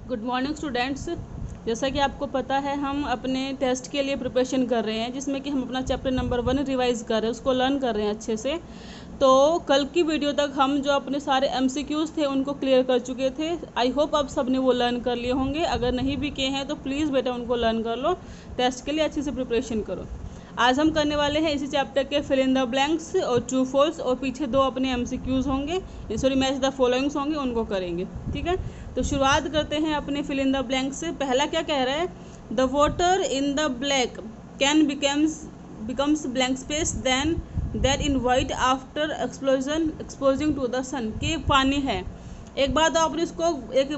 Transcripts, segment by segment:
Good morning students. जैसा कि आपको पता है हम अपने टेस्ट के लिए प्रिपरेशन कर रहे हैं, जिसमें कि हम अपना चैप्टर नंबर 1 रिवाइज़ कर रहे हैं, उसको लर्न कर रहे हैं अच्छे से। तो कल की वीडियो तक हम जो अपने सारे MCQs थे उनको क्लियर कर चुके थे। आई होप आप सब ने वो लर्न कर लिए होंगे। अगर नहीं भी किए हैं तो प्लीज़ बेटा उनको लर्न कर लो, टेस्ट के लिए अच्छे से प्रिपरेशन करो। आज हम करने वाले हैं इसी चैप्टर के फिल इन द ब्लैंक्स और ट्रू फॉल्स, और पीछे 2 अपने MCQs होंगे, सॉरी मैच द फॉलोइंग्स होंगे, उनको करेंगे। ठीक है, तो शुरुआत करते हैं अपने फिल इन द ब्लैंक्स से। पहला क्या कह रहा है, the water in the black can becomes blank space then that in white after exposing to the sun. के पानी है, एक बार तो आपने इसको एक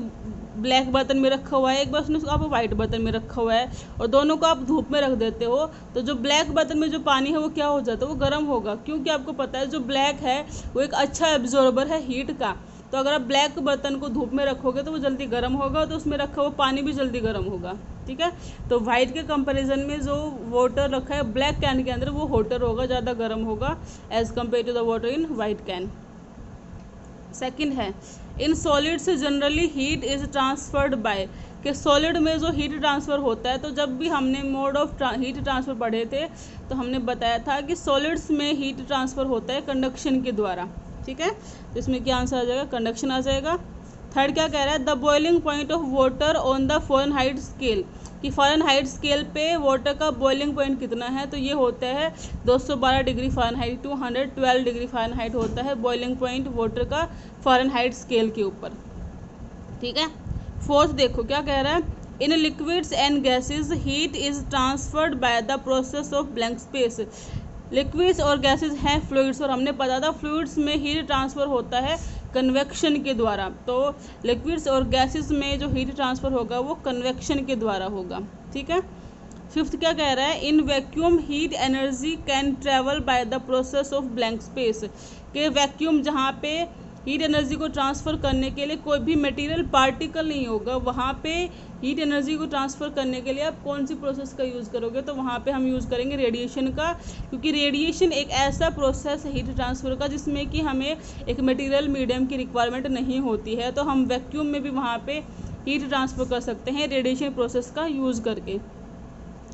ब्लैक बर्तन में रखा हुआ है, एक बार उसने आप वाइट बर्तन में रखा हुआ है, और दोनों को आप धूप में रख देते हो, तो जो ब्लैक बर्तन में जो पानी है वो क्या हो जाता है, वो गर्म होगा। क्योंकि आपको पता है जो ब्लैक है वो एक अच्छा एब्जॉर्बर है हीट का। तो अगर आप ब्लैक बर्तन को धूप में रखोगे तो वो जल्दी गर्म होगा, तो उसमें रखा हुआ पानी भी जल्दी गर्म होगा। ठीक है, तो वाइट के कंपैरिजन में जो वाटर रखा है ब्लैक कैन के अंदर वो हॉटर होगा, ज़्यादा गर्म होगा as compare to the water in white can. Second है, in solids generally heat is transferred by. कि सॉलिड में जो हीट ट्रांसफ़र होता है, तो जब भी हमने मोड ऑफ हीट ट्रांसफ़र पढ़े थे तो हमने बताया था कि सॉलिड्स में हीट ट्रांसफ़र होता है कंडक्शन के द्वारा। ठीक है, तो इसमें क्या आंसर आ जाएगा, कंडक्शन आ जाएगा। थर्ड क्या कह रहा है, the boiling point of water on the Fahrenheit scale. कि फ़ारेनहाइट स्केल पे वाटर का बॉइलिंग पॉइंट कितना है, तो ये होता है 212 डिग्री फ़ारेनहाइट, 212 डिग्री फ़ारेनहाइट होता है बॉइलिंग पॉइंट वाटर का फ़ारेनहाइट स्केल के ऊपर। ठीक है, फोर्थ देखो क्या कह रहा है, in liquids and gases heat is transferred by the process of blank space. Liquids और गैसेज हैं फ्लूइड्स, और हमने पता था फ्लूइड्स में हीट ट्रांसफ़र होता है कन्वेक्शन के द्वारा। तो लिक्विड्स और गैसेस में जो हीट ट्रांसफ़र होगा वो कन्वेक्शन के द्वारा होगा। ठीक है, फिफ्थ क्या कह रहा है, in vacuum heat energy can travel by the process of blank space. के वैक्यूम जहाँ पे हीट एनर्जी को ट्रांसफ़र करने के लिए कोई भी मटेरियल पार्टिकल नहीं होगा, वहाँ पे हीट एनर्जी को ट्रांसफ़र करने के लिए आप कौन सी प्रोसेस का यूज़ करोगे, तो वहाँ पे हम यूज़ करेंगे रेडिएशन का। क्योंकि रेडिएशन एक ऐसा प्रोसेस है हीट ट्रांसफ़र का जिसमें कि हमें एक मटेरियल मीडियम की रिक्वायरमेंट नहीं होती है, तो हम वैक्यूम में भी वहाँ पे हीट ट्रांसफ़र कर सकते हैं रेडिएशन प्रोसेस का यूज़ करके।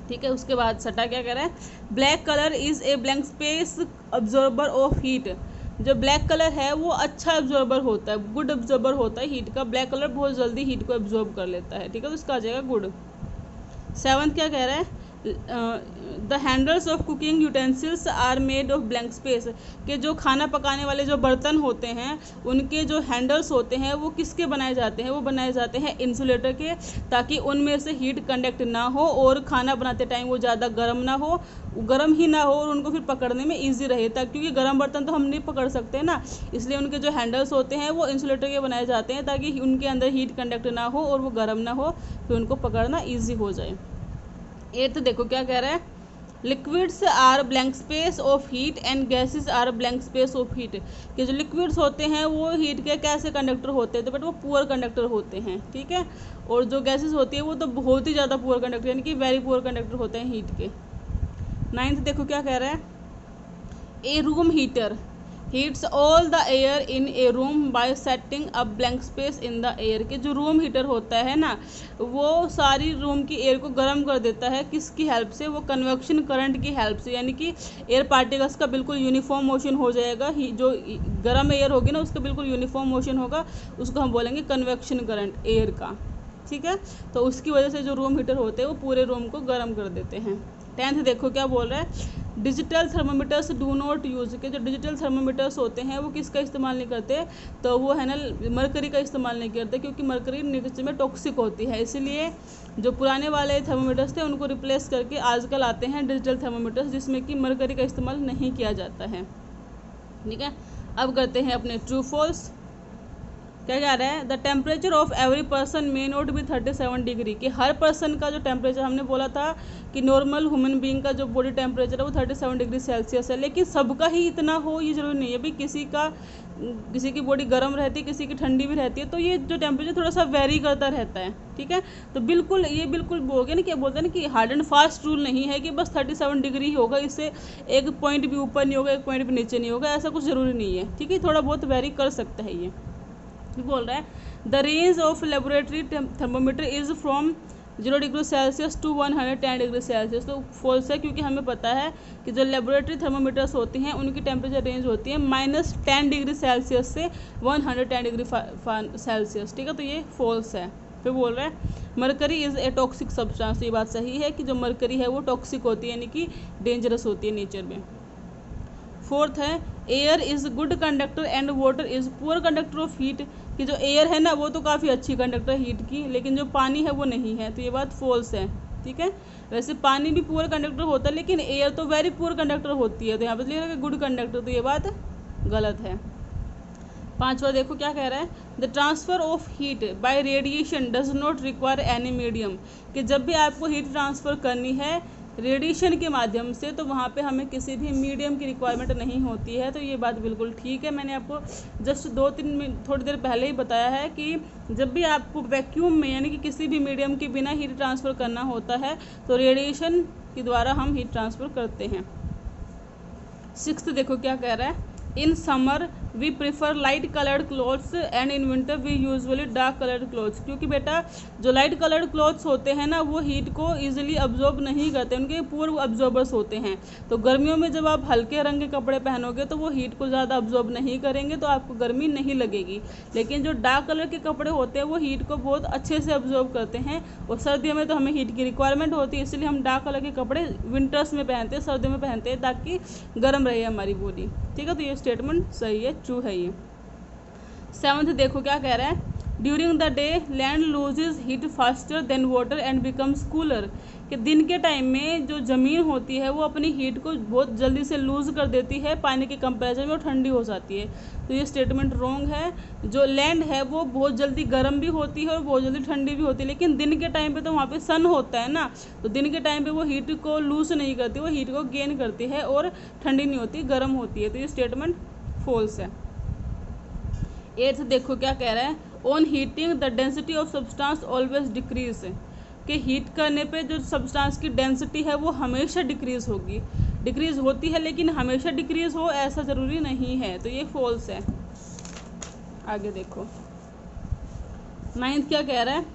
ठीक है, उसके बाद सटा क्या कह रहा है, black colour is a blank space absorber of heat. जो ब्लैक कलर है वो अच्छा एब्जॉर्बर होता है, गुड एब्जॉर्बर होता है हीट का। ब्लैक कलर बहुत जल्दी हीट को एब्जॉर्ब कर लेता है। ठीक है, तो इसका आ जाएगा गुड। सेवंथ क्या कह रहा है, the handles of cooking utensils are made of blank space. के जो खाना पकाने वाले जो बर्तन होते हैं उनके जो हैंडल्स होते हैं वो किसके बनाए जाते हैं, वो बनाए जाते हैं इंसुलेटर के, ताकि उनमें से हीट कंडक्ट ना हो और खाना बनाते टाइम वो ज़्यादा गर्म ना हो, गर्म ही ना हो, और उनको फिर पकड़ने में ईजी रहे। तक क्योंकि गर्म बर्तन तो हम नहीं पकड़ सकते ना, इसलिए उनके जो हैंडल्स होते हैं वो इंसुलेटर के बनाए जाते हैं ताकि उनके अंदर हीट कंडक्ट ना हो और वो गर्म ना हो, फिर उनको पकड़ना ईजी हो जाए। एट्थ देखो क्या कह रहा है, liquids are blank space of heat and gases are blank space of heat. कि जो लिक्विड्स होते हैं वो हीट के कैसे कंडक्टर होते हैं, तो बट वो पुअर कंडक्टर होते हैं। ठीक है, और जो गैसेस होती है वो तो बहुत ही ज़्यादा पुअर कंडक्टर, यानी कि वेरी पुअर कंडक्टर होते हैं हीट के। नाइन्थ देखो क्या कह रहा है, a room heater heats all the air in a room by setting a blank space in the air. के जो रूम हीटर होता है ना वो सारी रूम की एयर को गर्म कर देता है, किसकी हेल्प से, वो कन्वेक्शन करंट की हेल्प से। यानी कि एयर पार्टिकल्स का बिल्कुल यूनिफॉर्म मोशन हो जाएगा, जो गर्म एयर होगी ना उसका बिल्कुल यूनिफॉर्म मोशन होगा, उसको हम बोलेंगे कन्वेक्शन करंट एयर का। ठीक है, तो उसकी वजह से जो रूम हीटर होते हैं वो पूरे रूम को गर्म कर देते हैं। 10th देखो क्या बोल रहा है, digital thermometers do not use. के जो डिजिटल थर्मोमीटर्स होते हैं वो किसका इस्तेमाल नहीं करते, तो वो है ना मरकरी का इस्तेमाल नहीं करते, क्योंकि मरकरी नेचर में टॉक्सिक होती है। इसलिए जो पुराने वाले थर्मोमीटर्स थे उनको रिप्लेस करके आजकल आते हैं डिजिटल थर्मोमीटर्स जिसमें कि मरकरी का इस्तेमाल नहीं किया जाता है। ठीक है, अब करते हैं अपने ट्रू फॉल्स। क्या कह रहा है, the temperature of every person may not be 37 degree. कि हर पर्सन का जो टेम्परेचर हमने बोला था कि नॉर्मल ह्यूमन बीइंग का जो बॉडी टेम्परेचर है वो 37 डिग्री सेल्सियस है, लेकिन सबका ही इतना हो ये ज़रूरी नहीं है भाई। किसी की बॉडी गर्म रहती है, किसी की ठंडी भी रहती है, तो ये जो टेम्परेचर थोड़ा सा वेरी करता रहता है। ठीक है, तो बिल्कुल ये बिल्कुल बोल गया ना, क्या बोलते हैं ना कि हार्ड एंड फास्ट रूल नहीं है कि बस 37 डिग्री ही होगा, इससे एक पॉइंट भी ऊपर नहीं होगा, एक पॉइंट भी नीचे नहीं होगा, ऐसा कुछ ज़रूरी नहीं है। ठीक है, थोड़ा बहुत वेरी कर सकता है ये बोल रहा है, the range of laboratory thermometer is from 0 degree Celsius to 110 degree Celsius. तो फॉल्स है, क्योंकि हमें पता है कि जो लेबोरेटरी थर्मोमीटर्स होती हैं उनकी टेम्परेचर रेंज होती है -10 डिग्री सेल्सियस से 110 डिग्री सेल्सियस। ठीक है, तो ये फॉल्स है। फिर बोल रहा है mercury is a toxic substance. ये बात सही है कि जो मरकरी है वो टॉक्सिक होती है, यानी कि डेंजरस होती है नेचर में। फोर्थ है air is good conductor and water is poor conductor of heat. कि जो एयर है ना वो तो काफ़ी अच्छी कंडक्टर हीट की, लेकिन जो पानी है वो नहीं है, तो ये बात फॉल्स है। ठीक है, वैसे पानी भी पुअर कंडक्टर होता है, लेकिन एयर तो वेरी पुअर कंडक्टर होती है, तो यहाँ पर लिखा है गुड कंडक्टर, तो ये बात गलत है। पांचवा देखो क्या कह रहा है, the transfer of heat bye radiation does not require any medium. कि जब भी आपको हीट ट्रांसफ़र करनी है रेडिएशन के माध्यम से, तो वहाँ पे हमें किसी भी मीडियम की रिक्वायरमेंट नहीं होती है, तो ये बात बिल्कुल ठीक है। मैंने आपको जस्ट 2-3 मिनट थोड़ी देर पहले ही बताया है कि जब भी आपको वैक्यूम में यानी कि किसी भी मीडियम के बिना हीट ट्रांसफ़र करना होता है तो रेडिएशन के द्वारा हम हीट ट्रांसफ़र करते हैं। सिक्स्थ देखो क्या कह रहा है, in summer we prefer light coloured clothes and in winter we usually dark coloured clothes. क्योंकि बेटा जो लाइट कलर्ड क्लॉथ्स होते हैं ना वो हीट को इजीली अब्जॉर्ब नहीं करते, उनके पूर्व अब्जॉर्बर्स होते हैं। तो गर्मियों में जब आप हल्के रंग के कपड़े पहनोगे तो वो हीट को ज़्यादा अब्जॉर्ब नहीं करेंगे, तो आपको गर्मी नहीं लगेगी। लेकिन जो डार्क कलर के कपड़े होते हैं वो हीट को बहुत अच्छे से अब्जॉर्ब करते हैं, और सर्दियों में तो हमें हीट की रिक्वायरमेंट होती है, इसलिए हम डार्क कलर के कपड़े विंटर्स में पहनते हैं, सर्दियों में पहनते हैं, ताकि गर्म रहे हमारी बॉडी। ठीक है, तो ये स्टेटमेंट सही है, ट्रू है ये। सेवंथ देखो क्या कह रहा है, during the day land loses heat faster than water and becomes cooler. कि दिन के टाइम में जो ज़मीन होती है वो अपनी हीट को बहुत जल्दी से लूज़ कर देती है पानी के कंपैरिजन में, और ठंडी हो जाती है, तो ये स्टेटमेंट रॉन्ग है। जो लैंड है वो बहुत जल्दी गर्म भी होती है और बहुत जल्दी ठंडी भी होती है, लेकिन दिन के टाइम पे तो वहाँ पे सन होता है ना, तो दिन के टाइम पे वो हीट को लूज़ नहीं करती, वो हीट को गेन करती है और ठंडी नहीं होती, गर्म होती है, तो ये स्टेटमेंट फॉल्स है। एट्थ देखो क्या कह रहा है, on heating the density of substance always decrease. कि हीट करने पे जो सब्सटेंस की डेंसिटी है वो हमेशा डिक्रीज होगी, डिक्रीज होती है लेकिन हमेशा डिक्रीज हो ऐसा ज़रूरी नहीं है, तो ये फॉल्स है। आगे देखो नाइन्थ क्या कह रहा है,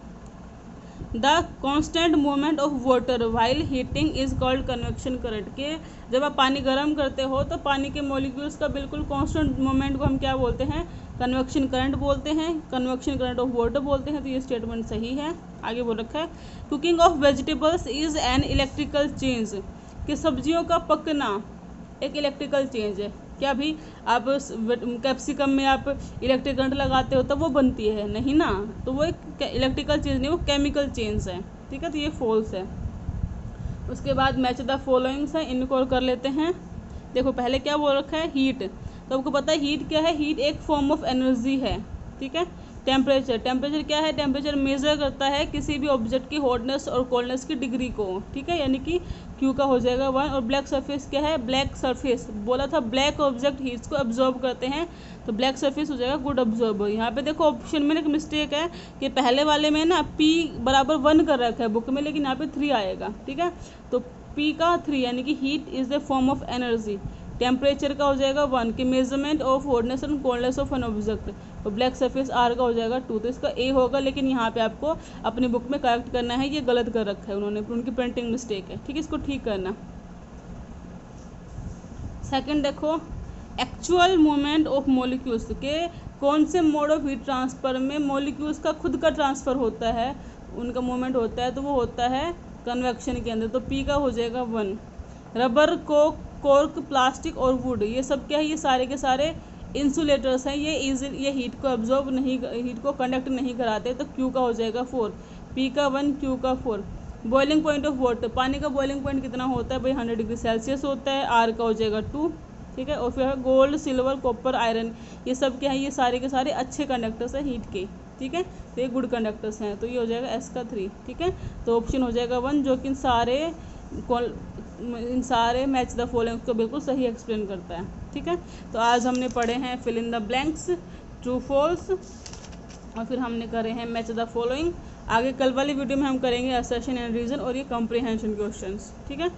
the constant movement of water while heating is called convection current. के जब आप पानी गर्म करते हो तो पानी के मॉलिक्यूल्स का बिल्कुल कॉन्स्टेंट मूवमेंट को हम क्या बोलते हैं, कन्वेक्शन करंट बोलते हैं, कन्वेक्शन करंट ऑफ वाटर बोलते हैं, तो ये स्टेटमेंट सही है। आगे बोल रखा है, cooking of vegetables is an electrical change. कि सब्जियों का पकना एक इलेक्ट्रिकल चेंज है। क्या भी आप कैप्सिकम में आप इलेक्ट्रिक करंट लगाते हो तब वो बनती है, नहीं ना, तो वो एक इलेक्ट्रिकल चेंज नहीं, वो केमिकल चेंज है। ठीक है, तो ये फॉल्स है। उसके बाद मैच द फॉलोइंग्स है, इनको और कर लेते हैं। देखो पहले क्या बोल रखा है, हीट। तो आपको पता है हीट क्या है, हीट एक फॉर्म ऑफ एनर्जी है। ठीक है, टेम्परेचर, टेम्परेचर क्या है, टेम्परेचर मेजर करता है किसी भी ऑब्जेक्ट की हॉटनेस और कोल्डनेस की डिग्री को। ठीक है, यानी कि क्यू का हो जाएगा 1। और ब्लैक सरफेस क्या है, ब्लैक सरफेस बोला था ब्लैक ऑब्जेक्ट हीट्स को अब्जॉर्ब करते हैं, तो ब्लैक सरफेस हो जाएगा गुड अब्जॉर्बर। यहाँ पे देखो ऑप्शन में एक मिस्टेक है कि पहले वाले में ना P बराबर 1 कर रखा है बुक में, लेकिन यहाँ पे 3 आएगा। ठीक है, तो P का 3 यानी कि heat is the form of energy. Temperature का हो जाएगा 1 की measurement of hotness and coldness of an object, और ब्लैक सरफेस R का हो जाएगा 2, तो इसका A होगा, लेकिन यहाँ पे आपको अपनी बुक में करेक्ट करना है, ये गलत कर रखा है उन्होंने, उनकी प्रिंटिंग मिस्टेक है। ठीक है, इसको ठीक करना। सेकंड देखो, एक्चुअल मूवमेंट ऑफ मॉलिक्यूल्स के कौन से मोड ऑफ हीट ट्रांसफर में मॉलिक्यूल्स का खुद का ट्रांसफ़र होता है, उनका मूवमेंट होता है, तो वो होता है कन्वेक्शन के अंदर, तो P का हो जाएगा 1। रबर, कोक, कॉर्क, प्लास्टिक और वुड, ये सब क्या है, ये सारे के सारे इंसुलेटर्स हैं, ये हीट को अब्जॉर्ब नहीं, हीट को कंडक्ट नहीं कराते, तो Q का हो जाएगा 4। P का 1, Q का 4। बॉइलिंग पॉइंट ऑफ वाटर, पानी का बॉइलिंग पॉइंट कितना होता है भाई, 100 डिग्री सेल्सियस होता है, R का हो जाएगा 2। ठीक है, और फिर है गोल्ड, सिल्वर, कॉपर, आयरन, ये सब क्या है, ये सारे के सारे अच्छे कंडक्टर्स हैं हीट के। ठीक है, तो ये गुड कंडक्टर्स हैं, तो ये हो जाएगा S का 3। ठीक है, तो ऑप्शन हो जाएगा 1, जो कि इन सारे मैच द फॉलोइंग को बिल्कुल सही एक्सप्लेन करता है। ठीक है, तो आज हमने पढ़े हैं fill in the blanks, true false, और फिर हमने करे हैं मैच द फॉलोइंग। आगे कल वाली वीडियो में हम करेंगे असर्शन एंड रीजन और ये कॉम्प्रिहेंशन क्वेश्चंस। ठीक है,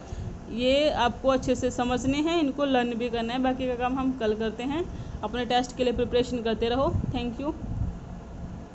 ये आपको अच्छे से समझने हैं, इनको लर्न भी करना है, बाकी का काम हम कल करते हैं। अपने टेस्ट के लिए प्रिपरेशन करते रहो। Thank you.